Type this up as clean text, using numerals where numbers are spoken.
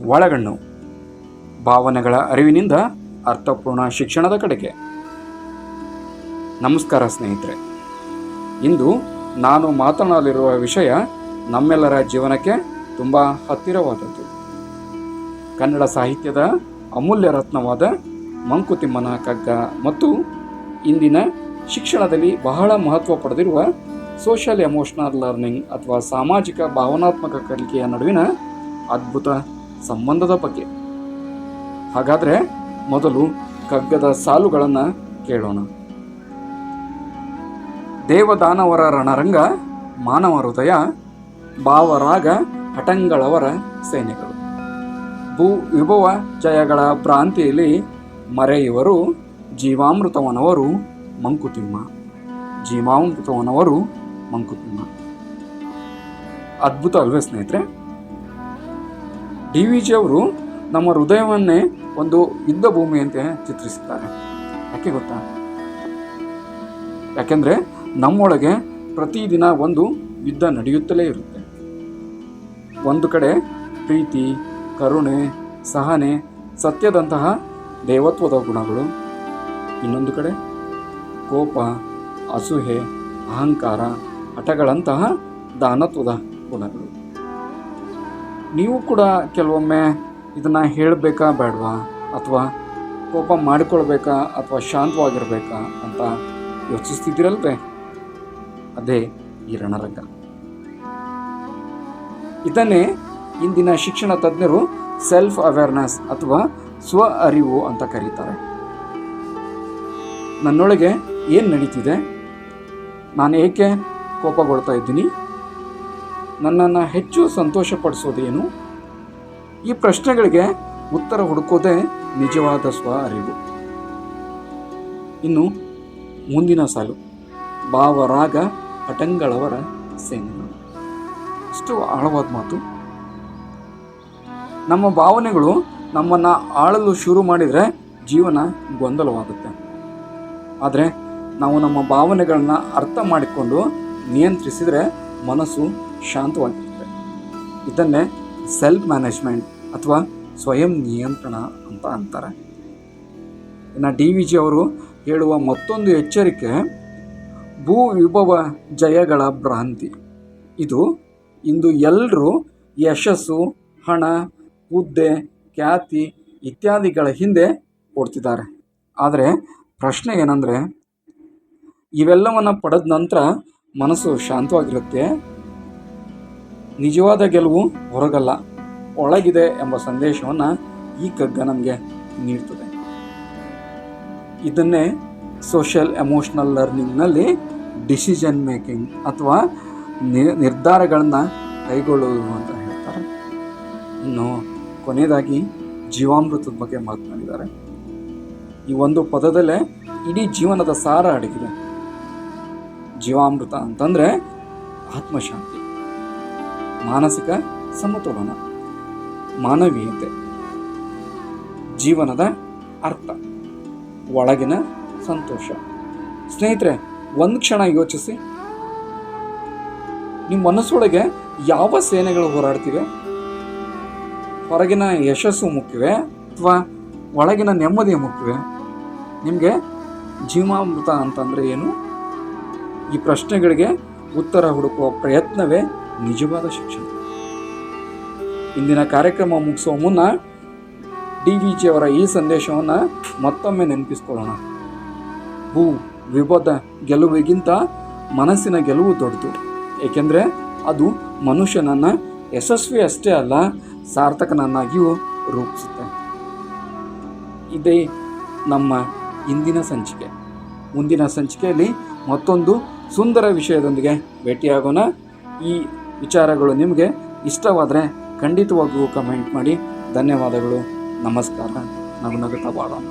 ಒಳಗಣ್ಣು ಭಾವನೆಗಳ ಅರಿವಿನಿಂದ ಅರ್ಥಪೂರ್ಣ ಶಿಕ್ಷಣದ ಕಡೆಗೆ. ನಮಸ್ಕಾರ ಸ್ನೇಹಿತರೆ, ಇಂದು ನಾನು ಮಾತನಾಡಲಿರುವ ವಿಷಯ ನಮ್ಮೆಲ್ಲರ ಜೀವನಕ್ಕೆ ತುಂಬ ಹತ್ತಿರವಾದದ್ದು. ಕನ್ನಡ ಸಾಹಿತ್ಯದ ಅಮೂಲ್ಯ ರತ್ನವಾದ ಮಂಕುತಿಮ್ಮನ ಕಗ್ಗ ಮತ್ತು ಇಂದಿನ ಶಿಕ್ಷಣದಲ್ಲಿ ಬಹಳ ಮಹತ್ವ ಪಡೆದಿರುವ ಸೋಷಿಯಲ್ ಎಮೋಷನಲ್ ಲರ್ನಿಂಗ್ ಅಥವಾ ಸಾಮಾಜಿಕ ಭಾವನಾತ್ಮಕ ಕಲಿಕೆಯ ನಡುವಿನ ಅದ್ಭುತ ಸಂಬಂಧದ ಬಗ್ಗೆ. ಹಾಗಾದರೆ ಮೊದಲು ಕಗ್ಗದ ಸಾಲುಗಳನ್ನು ಕೇಳೋಣ. ದೇವದಾನವರ ರಣರಂಗ, ಮಾನವ ಹೃದಯ, ಭಾವರಾಗ ಹಠಂಗಳವರ ಸೇನೆಗಳು. ಭೂ ವಿಭವ ಜಯಗಳ ಭ್ರಾಂತಿಯಲ್ಲಿ ಮರೆಯುವರು ಜೀವಾಮೃತವನವರು ಮಂಕುತಿಮ್ಮ. ಜೀವಾಮೃತವನವರು ಮಂಕುತಿಮ್ಮ. ಅದ್ಭುತ ಅಲ್ವೇ ಸ್ನೇಹಿತರೆ? DVG ಅವರು ನಮ್ಮ ಹೃದಯವನ್ನೇ ಒಂದು ಯುದ್ಧ ಭೂಮಿಯಂತೆ ಚಿತ್ರಿಸಿದ್ದಾರೆ. ಯಾಕೆ ಗೊತ್ತಾ? ಯಾಕೆಂದರೆ ನಮ್ಮೊಳಗೆ ಪ್ರತಿದಿನ ಒಂದು ಯುದ್ಧ ನಡೆಯುತ್ತಲೇ ಇರುತ್ತೆ. ಒಂದು ಕಡೆ ಪ್ರೀತಿ, ಕರುಣೆ, ಸಹನೆ, ಸತ್ಯದಂತಹ ದೇವತ್ವದ ಗುಣಗಳು. ಇನ್ನೊಂದು ಕಡೆ ಕೋಪ, ಅಸೂಹೆ, ಅಹಂಕಾರ, ಹಠಗಳಂತಹ ದಾನತ್ವದ ಗುಣಗಳು. ನೀವು ಕೂಡ ಕೆಲವೊಮ್ಮೆ ಇದನ್ನು ಹೇಳಬೇಕಾ ಬೇಡವಾ, ಅಥವಾ ಕೋಪ ಮಾಡಿಕೊಳ್ಬೇಕಾ ಅಥವಾ ಶಾಂತವಾಗಿರಬೇಕಾ ಅಂತ ಯೋಚಿಸ್ತಿದ್ದೀರಲ್ವೇ? ಅದೇ ಈ ರಣರಂಗ. ಇದನ್ನೇ ಇಂದಿನ ಶಿಕ್ಷಣ ತಜ್ಞರು ಸೆಲ್ಫ್ ಅವೇರ್ನೆಸ್ ಅಥವಾ ಸ್ವ ಅರಿವು ಅಂತ ಕರೀತಾರೆ. ನನ್ನೊಳಗೆ ಏನು ನಡೀತಿದೆ, ನಾನು ಏಕೆ ಕೋಪಗೊಳ್ತಾ ಇದ್ದೀನಿ, ನನ್ನನ್ನು ಹೆಚ್ಚು ಸಂತೋಷಪಡಿಸೋದೇನು? ಈ ಪ್ರಶ್ನೆಗಳಿಗೆ ಉತ್ತರ ಹುಡುಕೋದೇ ನಿಜವಾದ ಸ್ವ ಅರಿವು. ಇನ್ನು ಮುಂದಿನ ಸಾಲು, ಭಾವರಾಗ ಹಠಂಗಳವರ ಸೇನೆಗಳು. ಇಷ್ಟು ಆಳವಾದ ಮಾತು. ನಮ್ಮ ಭಾವನೆಗಳು ನಮ್ಮನ್ನು ಆಳಲು ಶುರು ಮಾಡಿದರೆ ಜೀವನ ಗೊಂದಲವಾಗುತ್ತೆ. ಆದರೆ ನಾವು ನಮ್ಮ ಭಾವನೆಗಳನ್ನ ಅರ್ಥ ಮಾಡಿಕೊಂಡು ನಿಯಂತ್ರಿಸಿದರೆ ಮನಸ್ಸು ಶಾಂತವಾಗಿರುತ್ತೆ. ಇದನ್ನೇ ಸೆಲ್ಫ್ ಮ್ಯಾನೇಜ್ಮೆಂಟ್ ಅಥವಾ ಸ್ವಯಂ ನಿಯಂತ್ರಣ ಅಂತ ಅಂತಾರೆ. ಇನ್ನು DVG ಅವರು ಹೇಳುವ ಮತ್ತೊಂದು ಎಚ್ಚರಿಕೆ, ಭೂ ವಿಭವ ಜಯಗಳ ಭ್ರಾಂತಿ. ಇದು ಇಂದು ಎಲ್ಲರೂ ಯಶಸ್ಸು, ಹಣ, ಹುದ್ದೆ, ಖ್ಯಾತಿ ಇತ್ಯಾದಿಗಳ ಹಿಂದೆ ಓಡ್ತಿದ್ದಾರೆ. ಆದರೆ ಪ್ರಶ್ನೆ ಏನಂದರೆ, ಇವೆಲ್ಲವನ್ನು ಪಡೆದ ನಂತರ ಮನಸ್ಸು ಶಾಂತವಾಗಿರುತ್ತೆ? ನಿಜವಾದ ಗೆಲುವು ಹೊರಗಲ್ಲ, ಒಳಗಿದೆ ಎಂಬ ಸಂದೇಶವನ್ನು ಈ ಕಗ್ಗ ನಮಗೆ ನೀಡ್ತದೆ. ಇದನ್ನೇ ಸೋಷಿಯಲ್ ಎಮೋಷನಲ್ ಲರ್ನಿಂಗ್ನಲ್ಲಿ ಡಿಸಿಷನ್ ಮೇಕಿಂಗ್ ಅಥವಾ ನಿರ್ಧಾರಗಳನ್ನು ಕೈಗೊಳ್ಳುವುದು ಅಂತ ಹೇಳ್ತಾರೆ. ಇನ್ನು ಕೊನೆಯದಾಗಿ ಜೀವಾಮೃತದ ಬಗ್ಗೆ ಮಾತನಾಡಿದ್ದಾರೆ. ಈ ಒಂದು ಪದದಲ್ಲೇ ಇಡೀ ಜೀವನದ ಸಾರ ಅಡಗಿದೆ. ಜೀವಾಮೃತ ಅಂತಂದರೆ ಆತ್ಮಶಾಂತಿ, ಮಾನಸಿಕ ಸಮತೋಲನ, ಮಾನವೀಯತೆ, ಜೀವನದ ಅರ್ಥ, ಒಳಗಿನ ಸಂತೋಷ. ಸ್ನೇಹಿತರೆ, ಒಂದು ಕ್ಷಣ ಯೋಚಿಸಿ, ನಿಮ್ಮ ಮನಸ್ಸೊಳಗೆ ಯಾವ ಸೇನೆಗಳು ಹೋರಾಡ್ತಿವೆ? ಹೊರಗಿನ ಯಶಸ್ಸು ಮುಖ್ಯವೇ ಅಥವಾ ಒಳಗಿನ ನೆಮ್ಮದಿಯ ಮುಖ್ಯವೇ? ನಿಮಗೆ ಜೀವಾಮೃತ ಅಂತಂದರೆ ಏನು? ಈ ಪ್ರಶ್ನೆಗಳಿಗೆ ಉತ್ತರ ಹುಡುಕುವ ಪ್ರಯತ್ನವೇ ನಿಜವಾದ ಶಿಕ್ಷಣ. ಇಂದಿನ ಕಾರ್ಯಕ್ರಮ ಮುಗಿಸುವ ಮುನ್ನ DVG ಅವರ ಈ ಸಂದೇಶವನ್ನು ಮತ್ತೊಮ್ಮೆ ನೆನಪಿಸ್ಕೊಳ್ಳೋಣ. ಭೂ ವಿಭದ ಗೆಲುವಿಗಿಂತ ಮನಸ್ಸಿನ ಗೆಲುವು ದೊಡ್ಡದು. ಏಕೆಂದರೆ ಅದು ಮನುಷ್ಯನನ್ನು ಯಶಸ್ವಿ ಅಷ್ಟೇ ಅಲ್ಲ, ಸಾರ್ಥಕನನ್ನಾಗಿಯೂ ರೂಪಿಸುತ್ತೆ. ಇದೇ ನಮ್ಮ ಇಂದಿನ ಸಂಚಿಕೆ. ಮುಂದಿನ ಸಂಚಿಕೆಯಲ್ಲಿ ಮತ್ತೊಂದು ಸುಂದರ ವಿಷಯದೊಂದಿಗೆ ಭೇಟಿಯಾಗೋಣ. ಈ ವಿಚಾರಗಳು ನಿಮಗೆ ಇಷ್ಟವಾದರೆ ಖಂಡಿತವಾಗಿಯೂ ಕಮೆಂಟ್ ಮಾಡಿ. ಧನ್ಯವಾದಗಳು. ನಮಸ್ಕಾರ. ನಗುನಗುತ್ತಾ ಬಾಳೋಣ.